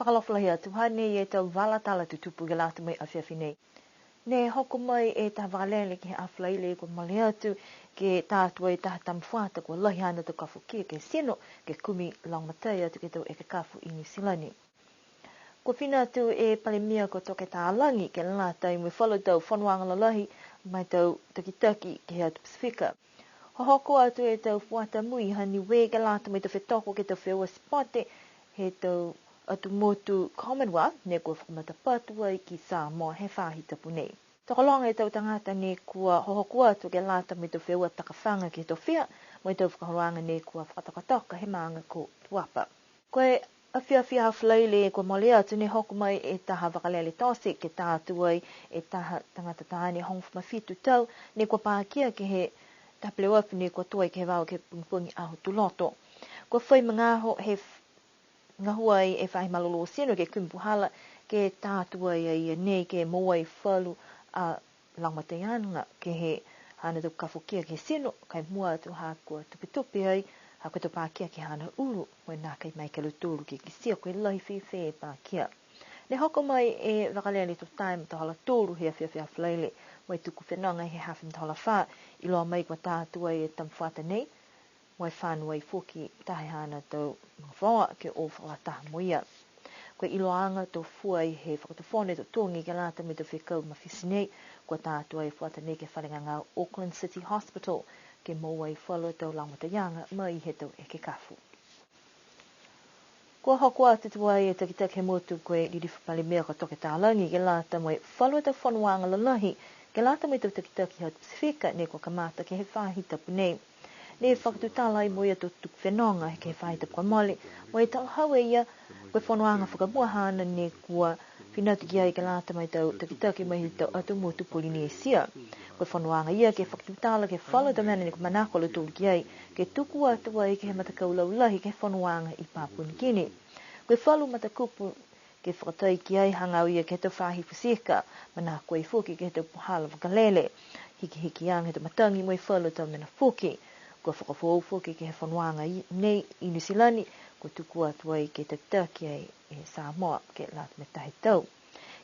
whakalofalahi atu hane e tau walatala tutupu ke lata mai awhiawhi nei. Ne hoko mai e ta walele ki he awhlaile ko mali atu ke tātua e taha tamwhata ko lahi hana tu kafu kia ke sino ke kumi langmatai atu ke tau e ke kafu i New Zealand. Ko whina atu e palemia ko toke tālangi ke lata i mui whalo tau whanuanga lalahi mai tau taki ke he atu Pasifika. Hoko atu e tau whata mui hani we ke lata mai tau whetoko ke tau whewa spote he tau atu motu Commonwealth ne kua whakamata patua i ki Samoa he whahi tapu nei. Takalonga e tau tangata ne kua hohokua atu ke lata mai tau whewa takawhanga ke tau whea mai tau whakaroanga ne kua whakatakatoka he maanga ko tuapa. Koe awhiawhia hawhalaile e kua mole atu ne hoko mai e taha wakalele tose ke tātua e taha tangata tāne hongwhama whitu tau ne kua pākia ke he tapeleo apu ne kua toa ke he wau ke pungi aho tuloto. Kua whai mangaho he ngahua e whahi malolo sino ke kumpuhala ke tātua ia nei ke moa i whalu a langmataianga ke he hana tu kafukia ke sino kai mua atu hākua tupi ai hākua tu pākia ke hana uru moe nā kai mai ke luturu ke kisia koe lahi whiwhi e pākia. Ne hoko mai e wakalele to time to hala tōru hea whiawhia whalaile mai tuku whenanga he hawhi to hala wha i loa mai kua tātua e tamwhata nei mai whanua i whoki tahe hana tau mwhawa ke o whakataha moia. Koe iloanga tō fuai he whakatawhone tō tōngi ke lata me tō whekau mawhisi nei, kua tātua e whata nei ke wharenga ngā Auckland City Hospital ke moa i whalo tau Langmataianga mai he tau e ke kafu. Kua hoko atu tua e takitake he motu koe liri whapale mea ka toke tālangi ke lata mai whalo tau whanuanga lalahi ke lata mai tau takitake hau Pasifika ne kua kamata ke he whahi tapu nei. Ne whakatutālai mo ia tō tuku whenonga he ke whahi tapu kamale, mo e tau hawe ia koe whanuanga whakamua hana ne kua whinatu ki ai ke lata mai tau takitake mai tau atu motu Polynesia. Koe whanuanga ia ke whakatutāla ke whala tau mena ne kua manako le tōru ki ai ke tuku atu ai ke he matakau laulahi ke whanuanga i Papua New Guinea. Koe whalu matakupu ke whakatai ki ai hangau ia ke tau whahi Pasifika, manako i whuki ke tau puhala wakalele, hiki ang he tau matangi mo i whalu tau mena whuki. Kua whakawhauwhu ke he whanuanga nei i New Zealand, kua tuku atu ai ke takitaki ai e Samoa ke lata me tahi tau.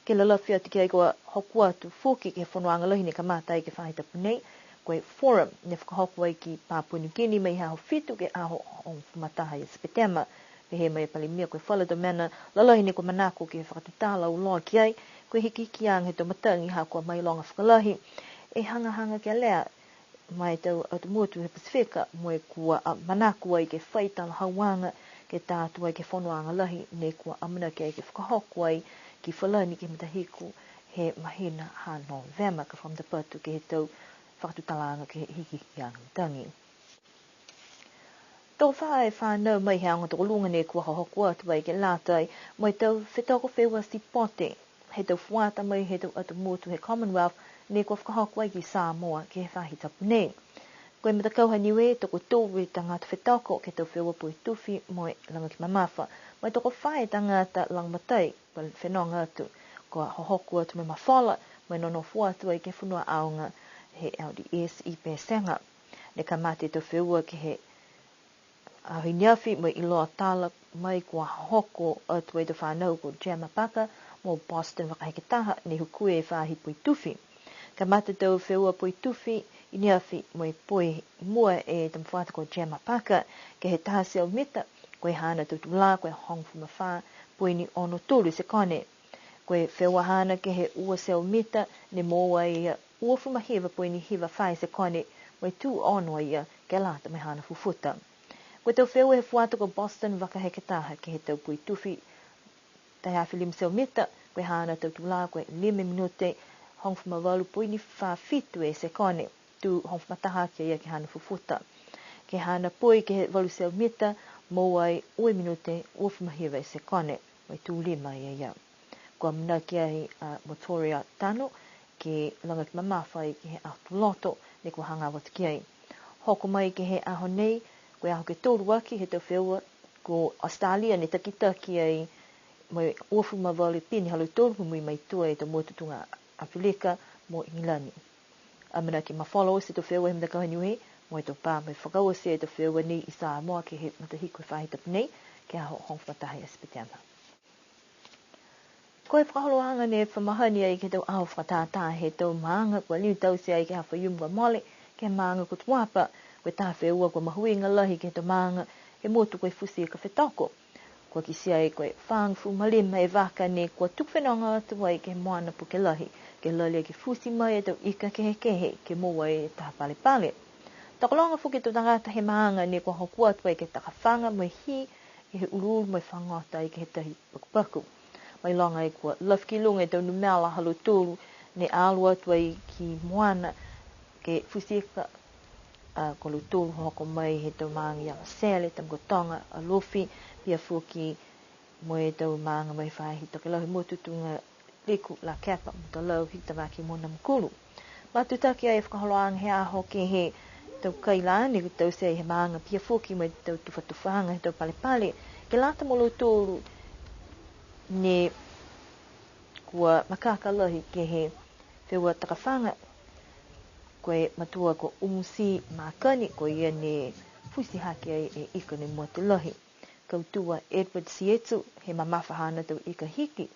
Ke lalawhi atu ki ai kua hoku atu whuki ke he whanuanga lahi ne kamata ai ke whahi tapu nei, koe forum ne whakahoku ai ki Papua New Guinea mai hao whitu ke aho on whamataha i September, pe he mai palimia koe whalata mena lalahi ne kua manako ke whakatutala u loa ki ai, koe hiki ang he tau matangi ha kua mai longa whakalahi, e hanga ke lea, mai tau automotu he Pasifika mo e kua manaku ai ke whaitala hauanga ke tātua ai ke whanuanga lahi ne kua amana ke ai ke whakahoku ai ki whalani ke matahiku he mahina ha November ka whamtapatu ke he tau whakatutalanga ke hiki ang tangi. Tō whae whanau mai he anga tō lunga ne kua hohoku atu ai ke lātai mai tau whetoko whewa si pote he tau whuata mai he tau automotu he Commonwealth ne kua whakahoku ai ki Samoa ke he whahi tapu nei. Koe matakau ha niwe toko tōwi tangata whetoko ke tau whewa pui tuwhi moe langa ki mamafa. Mai toko whae tangata langmatai pa whenonga atu. Koa hohoku atu me mawhala mai nono whuatu ai ke whunua aonga he LDS i pēsenga. Ne ka mate tau whewa ke he ahiniawhi mai iloa tala mai kua hohoko atu ai tau whanau ko Jamapaka mo Boston wakaheketaha ne hukue e whahi pui tuwhi. Ka mate tau whewa pui tuwhi i niawhi mo pui mua e tamwhata ko Jamapaka ke he taha seo mita koe hana tutula koe hongfu mawha pui ni ono tūru se kone. Koe whewa hana ke he ua seo mita ne moa ia ua fumahiva pui ni hiva whai se kone mo tū ono ia ke lata me hana fufuta. Koe tau whewa he whuata ko Boston wakaheketaha ke he tau pui tuwhi tai hawhi 5 seo mita koe hana tutula koe 5 minute hongfu mawalu pui ni whawhitu e se kone. Tu hongfu mataha kia ia ke hana fufuta. Ke hana pui ke he 8 seo mita mo ai 2 minute ufu mahiwa e se kone. Mai tu 5 ia. Kua muna kia hi motoria tano ke langa ki mamawhai ke he ahu loto ne kua hanga watu ki ai. Hoko mai ke he aho nei koe aho ke tōru aki he tau whewa ko Australia ne takitaki ai mai ufu mawali pini halu tōru mui mai tua e tau motutunga Apilika mo Ingilani. Amana ki mawholo se tau whewa he mdakaha niuhe mo e tau pā mai whakaua se e tau whewa ni i Samoa ke he matahiku e whahi tapu nei ke aho hongwhatahi a September. Koe whakaholoanga ne whamahani ai ke tau au whakatata he tau maanga kua liu tau se ai ke hawhaium kua mole ke maanga kua tuapa kua tawhi ua kua mahuinga lahi ke tau maanga he motu koe fusi ka whetoko. Kua kisi ai koe whangfu malima e waka ne kua tukwhenonga atu ai ke moana pu ke lahi ke lalia ke fusi mai e tau ika kehe ke mua e taha pale pale. Takolonga fuki tau tangata he maanga ne kua hokua atu ai ke takawhanga mai hi ke he ururu mai whangota ai ke he tahi paku. Mai longa i kua lafki lunga e tau numela halu tūru ne alua atu ai ki moana ke fusika ko lu tūru hoko mai he tau maanga ia sele tam kotonga a lofi pia fuki mo e tau maanga mai whahi toke lau he motutunga liku la kepa mo lau hita maki mona mkuru. Matutaki ai whakaholoanga he aho ke he tau kailani ku tau sei he maanga pia fuki mo e tau tufatufanga he tau pale pale ke lata mo lu tūru ne kua makaka lahi ke he whewa takawhanga koe matua ko umusi makani ko ia ne fusi haki ai e ika ne mua te lahi. Kautua Edward Sietu he mamawhahana tau ika hiki.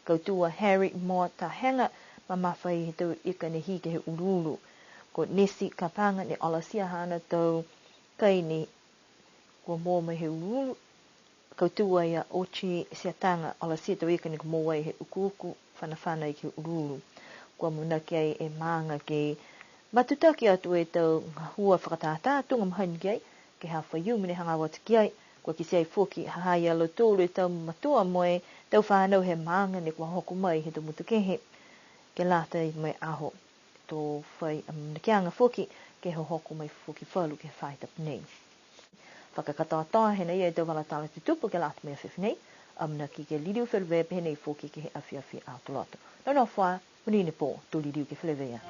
Kautua Harry Moa Tahenga mamawhai he tau ika ne hiki he ururu. Ko Nesi Kapanga ne Olasia hana tau kai ne kua mua mai he ururu. Kautua ia Ochi Siatanga Olasia tau ika ne kua mua he ukuku whanawhana i ke ururu. Kua munaki ai e maanga ke matutaki atu e tau hua whakatata tunga mahani ki ai ke hawha iumine hanga wata ki ai kua kisi ai fuki hahai alo tōru e tau matua moe tau whanau he maanga ne kua hoku mai he tau mutukehe ke lata i mai aho tō whai amnakianga fuki ke ho hoku mai fuki whalu ke whai tap nei. Whakakatoa he nei e tau wala tala tutupu ke lata mai awhiwhi nei amnaki ke lidiu whelwepe he nei fuki ke he awhi awhi autoloto. Nau wha, munine pō, tō lidiu ke whelewea.